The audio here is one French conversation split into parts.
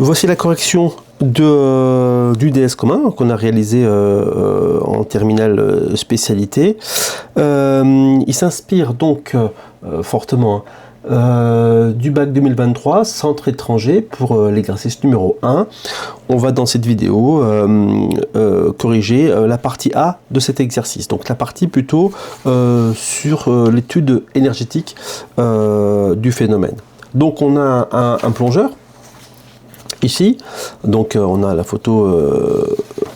Voici la correction du DS commun qu'on a réalisé en terminale spécialité. Il s'inspire donc fortement du bac 2023, centre étranger pour l'exercice numéro 1. On va dans cette vidéo corriger la partie A de cet exercice, donc la partie plutôt sur l'étude énergétique du phénomène. Donc on a un plongeur ici, donc on a la photo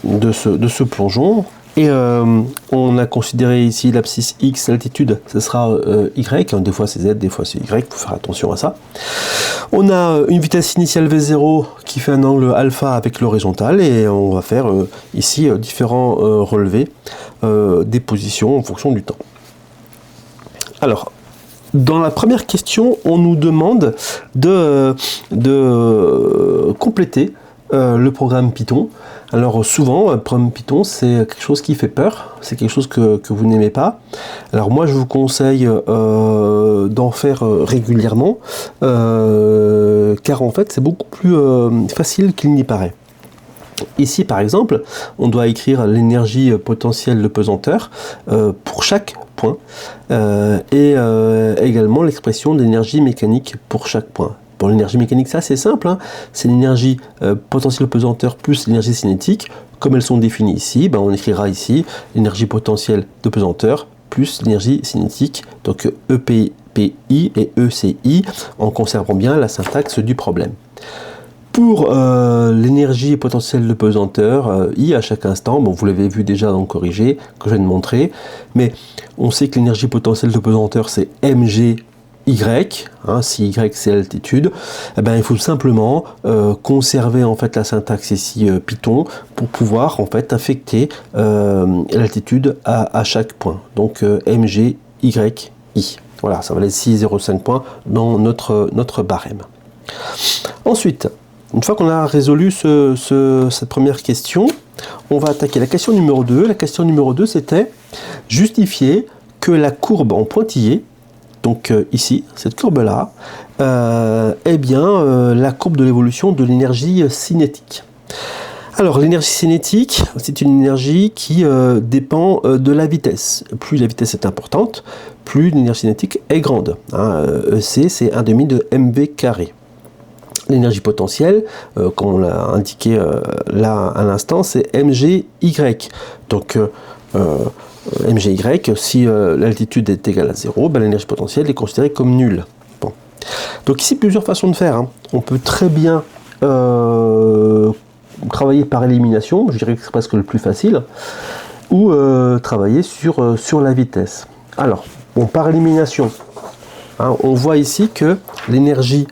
de ce plongeon. Et on a considéré ici l'abscisse X, l'altitude, ce sera Y, des fois c'est Z, des fois c'est Y, il faut faire attention à ça. On a une vitesse initiale V0 qui fait un angle alpha avec l'horizontale et on va faire ici différents relevés des positions en fonction du temps. Alors, dans la première question, on nous demande de compléter le programme Python. Alors souvent, le programme Python, c'est quelque chose qui fait peur, c'est quelque chose que vous n'aimez pas. Alors moi, je vous conseille d'en faire régulièrement, car en fait, c'est beaucoup plus facile qu'il n'y paraît. Ici, par exemple, on doit écrire l'énergie potentielle de pesanteur pour chaque point, et également l'expression d'énergie mécanique pour chaque point. Pour l'énergie mécanique, ça c'est simple, hein. C'est l'énergie potentielle de pesanteur plus l'énergie cinétique. Comme elles sont définies ici, on écrira ici l'énergie potentielle de pesanteur plus l'énergie cinétique, donc EPI et ECI, en conservant bien la syntaxe du problème. Pour l'énergie potentielle de pesanteur, I à chaque instant, vous l'avez vu déjà dans le corrigé que je viens de montrer, mais on sait que l'énergie potentielle de pesanteur c'est mg Y, si Y c'est l'altitude, il faut simplement conserver en fait la syntaxe ici Python pour pouvoir en fait affecter l'altitude à chaque point. Donc mg Y I. Voilà, ça va être 6,05 points dans notre barème. Ensuite, une fois qu'on a résolu cette première question, on va attaquer la question numéro 2. La question numéro 2, c'était justifier que la courbe en pointillé, donc ici, cette courbe-là, est bien la courbe de l'évolution de l'énergie cinétique. Alors, l'énergie cinétique, c'est une énergie qui dépend de la vitesse. Plus la vitesse est importante, plus l'énergie cinétique est grande. EC, c'est 1/2 de mv carré. L'énergie potentielle, comme on l'a indiqué là à l'instant, c'est mgy. Donc, mgy, si l'altitude est égale à 0, l'énergie potentielle est considérée comme nulle. Bon. Donc ici, plusieurs façons de faire. On peut très bien travailler par élimination, je dirais que c'est presque le plus facile, ou travailler sur la vitesse. Alors, par élimination, on voit ici que l'énergie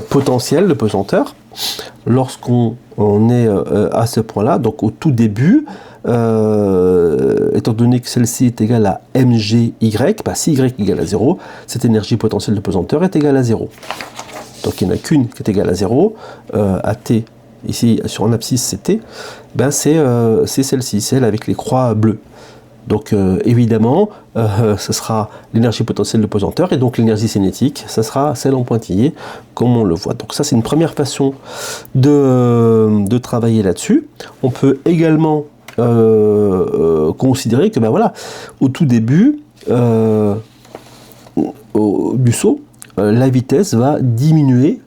potentielle de pesanteur, lorsqu'on est à ce point-là, donc au tout début, étant donné que celle-ci est égale à mgy, si y est égal à 0, cette énergie potentielle de pesanteur est égale à 0. Donc il n'y en a qu'une qui est égale à 0, à t, ici sur un abscisse c'est t, c'est celle-ci, celle avec les croix bleues. Donc évidemment, ce sera l'énergie potentielle de pesanteur, et donc l'énergie cinétique, ça sera celle en pointillé, comme on le voit. Donc ça, c'est une première façon de travailler là-dessus. On peut également considérer que au tout début du saut, la vitesse va diminuer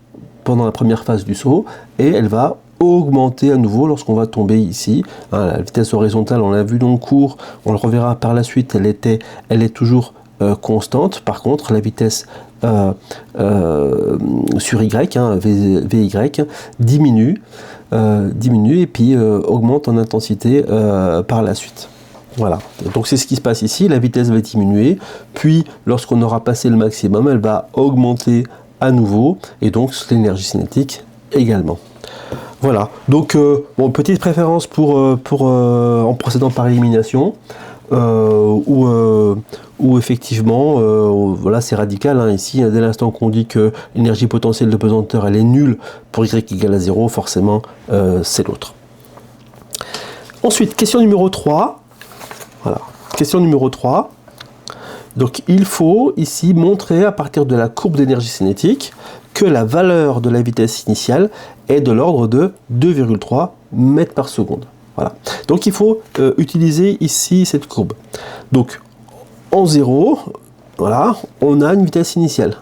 pendant la première phase du saut, et elle va augmenter à nouveau lorsqu'on va tomber ici. La vitesse horizontale, on l'a vu dans le cours, on le reverra par la suite, elle est toujours constante. Par contre, la vitesse sur Y, VY, diminue et puis augmente en intensité par la suite. Voilà, donc c'est ce qui se passe ici, la vitesse va diminuer, puis lorsqu'on aura passé le maximum, elle va augmenter à nouveau, et donc l'énergie cinétique également. Voilà, donc petite préférence pour en procédant par élimination, ou effectivement, c'est radical, ici, dès l'instant qu'on dit que l'énergie potentielle de pesanteur elle est nulle pour y égale à 0, forcément c'est l'autre. Ensuite, question numéro 3. Voilà, question numéro 3. Donc il faut ici montrer à partir de la courbe d'énergie cinétique que la valeur de la vitesse initiale est de l'ordre de 2,3 mètres par seconde. Voilà. Donc il faut utiliser ici cette courbe. Donc en 0, voilà, on a une vitesse initiale.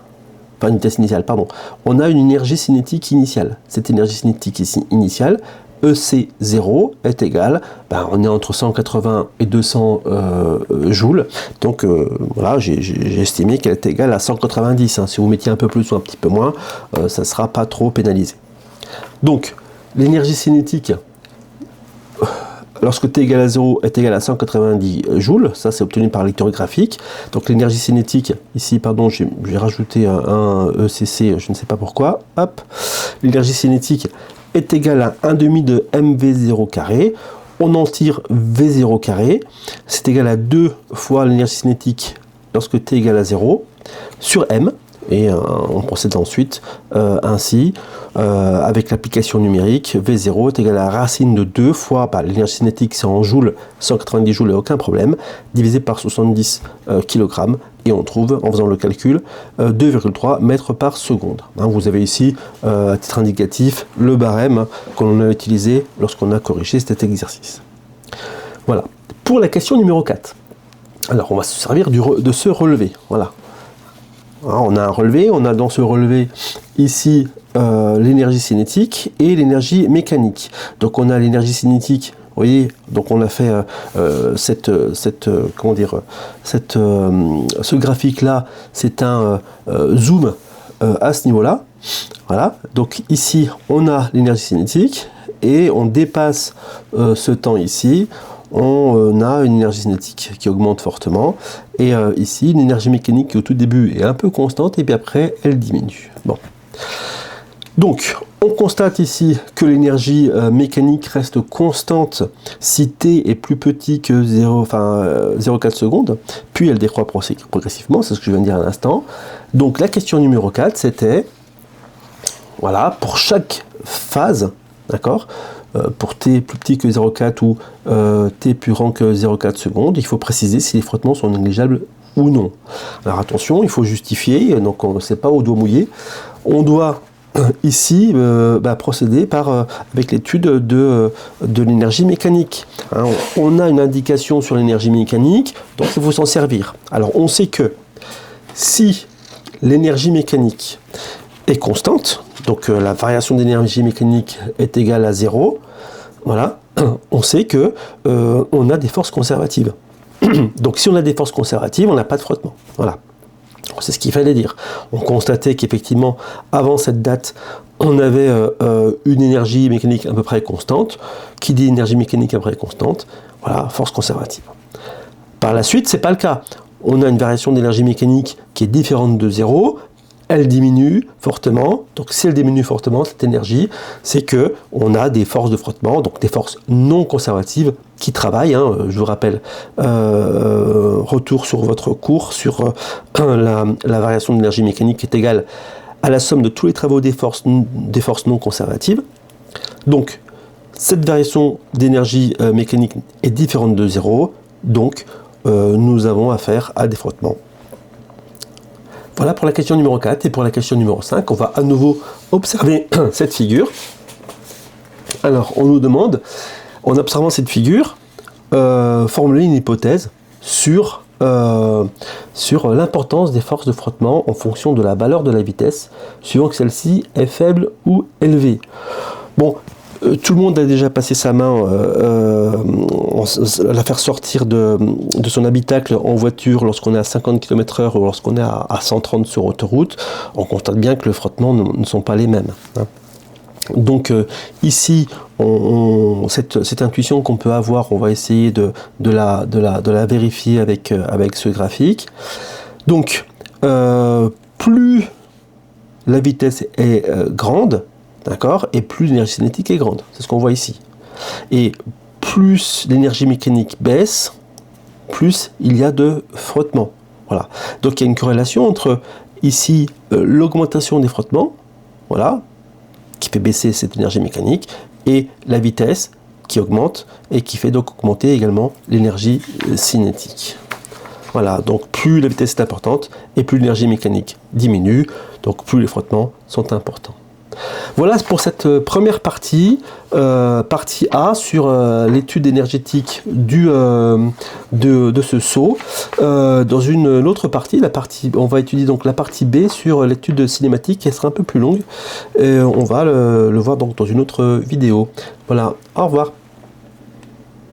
Pas une vitesse initiale, pardon. On a une énergie cinétique initiale. Cette énergie cinétique initiale, EC0 est égal, on est entre 180 et 200 joules, donc voilà, j'ai estimé qu'elle est égale à 190, si vous mettiez un peu plus ou un petit peu moins, ça ne sera pas trop pénalisé. Donc, l'énergie cinétique, lorsque t égale à 0 est égal à 190 joules, ça c'est obtenu par lecture graphique, donc l'énergie cinétique, ici, pardon, j'ai rajouté un ECC, je ne sais pas pourquoi, hop, l'énergie cinétique est égal à 1 demi de mv0 carré, on en tire v0 carré, c'est égal à 2 fois l'énergie cinétique lorsque t égale à 0, sur m, et on procède ensuite ainsi, avec l'application numérique, v0 est égal à la racine de 2 fois, l'énergie cinétique c'est en joules, 190 joules et aucun problème, divisé par 70 kg, et on trouve, en faisant le calcul, 2,3 mètres par seconde. Vous avez ici, à titre indicatif, le barème qu'on a utilisé lorsqu'on a corrigé cet exercice. Voilà. Pour la question numéro 4, alors on va se servir de ce relevé. Voilà. Alors, on a un relevé, on a dans ce relevé ici l'énergie cinétique et l'énergie mécanique. Donc on a l'énergie cinétique. Vous voyez, donc on a fait ce graphique-là, c'est un zoom à ce niveau-là. Voilà, donc ici, on a l'énergie cinétique et on dépasse ce temps ici. On a une énergie cinétique qui augmente fortement et ici, une énergie mécanique qui au tout début est un peu constante et puis après, elle diminue. Bon. Donc, on constate ici que l'énergie mécanique reste constante si t est plus petit que 0,4 secondes, puis elle décroît progressivement, c'est ce que je viens de dire à l'instant. Donc la question numéro 4, c'était, voilà, pour chaque phase, d'accord, pour t plus petit que 0,4 ou t plus grand que 0,4 secondes, il faut préciser si les frottements sont négligeables ou non. Alors attention, il faut justifier, donc on ne sait pas au doigt mouillé, on doit ici procéder avec l'étude de l'énergie mécanique. On a une indication sur l'énergie mécanique, donc il faut s'en servir. Alors on sait que si l'énergie mécanique est constante, donc la variation d'énergie mécanique est égale à 0, voilà, on sait que on a des forces conservatives. Donc si on a des forces conservatives, on n'a pas de frottement. Voilà. C'est ce qu'il fallait dire. On constatait qu'effectivement, avant cette date, on avait une énergie mécanique à peu près constante. Qui dit énergie mécanique à peu près constante, voilà, force conservative. Par la suite, ce n'est pas le cas. On a une variation d'énergie mécanique qui est différente de 0. Elle diminue fortement. Donc si elle diminue fortement, cette énergie, c'est que on a des forces de frottement, donc des forces non conservatives qui travaillent. Je vous rappelle, retour sur votre cours sur la variation d'énergie mécanique qui est égale à la somme de tous les travaux des forces non conservatives. Donc cette variation d'énergie mécanique est différente de 0, donc nous avons affaire à des frottements. Voilà pour la question numéro 4. Et pour la question numéro 5, on va à nouveau observer cette figure. Alors, on nous demande, en observant cette figure, formuler une hypothèse sur l'importance des forces de frottement en fonction de la valeur de la vitesse, suivant que celle-ci est faible ou élevée. Bon, tout le monde a déjà passé sa main à la faire sortir de son habitacle en voiture lorsqu'on est à 50 km/h ou lorsqu'on est à 130 sur autoroute. On constate bien que le frottement ne sont pas les mêmes. Donc ici, cette intuition qu'on peut avoir, on va essayer de la vérifier avec ce graphique. Donc, plus la vitesse est grande, d'accord, et plus l'énergie cinétique est grande. C'est ce qu'on voit ici. Et plus l'énergie mécanique baisse, plus il y a de frottement. Voilà. Donc il y a une corrélation entre ici l'augmentation des frottements, voilà, qui fait baisser cette énergie mécanique, et la vitesse qui augmente et qui fait donc augmenter également l'énergie cinétique. Voilà, donc plus la vitesse est importante et plus l'énergie mécanique diminue, donc plus les frottements sont importants. Voilà pour cette première partie, partie A sur l'étude énergétique de ce seau. Dans une autre partie, on va étudier donc la partie B sur l'étude cinématique qui sera un peu plus longue. Et on va le voir donc dans une autre vidéo. Voilà, au revoir.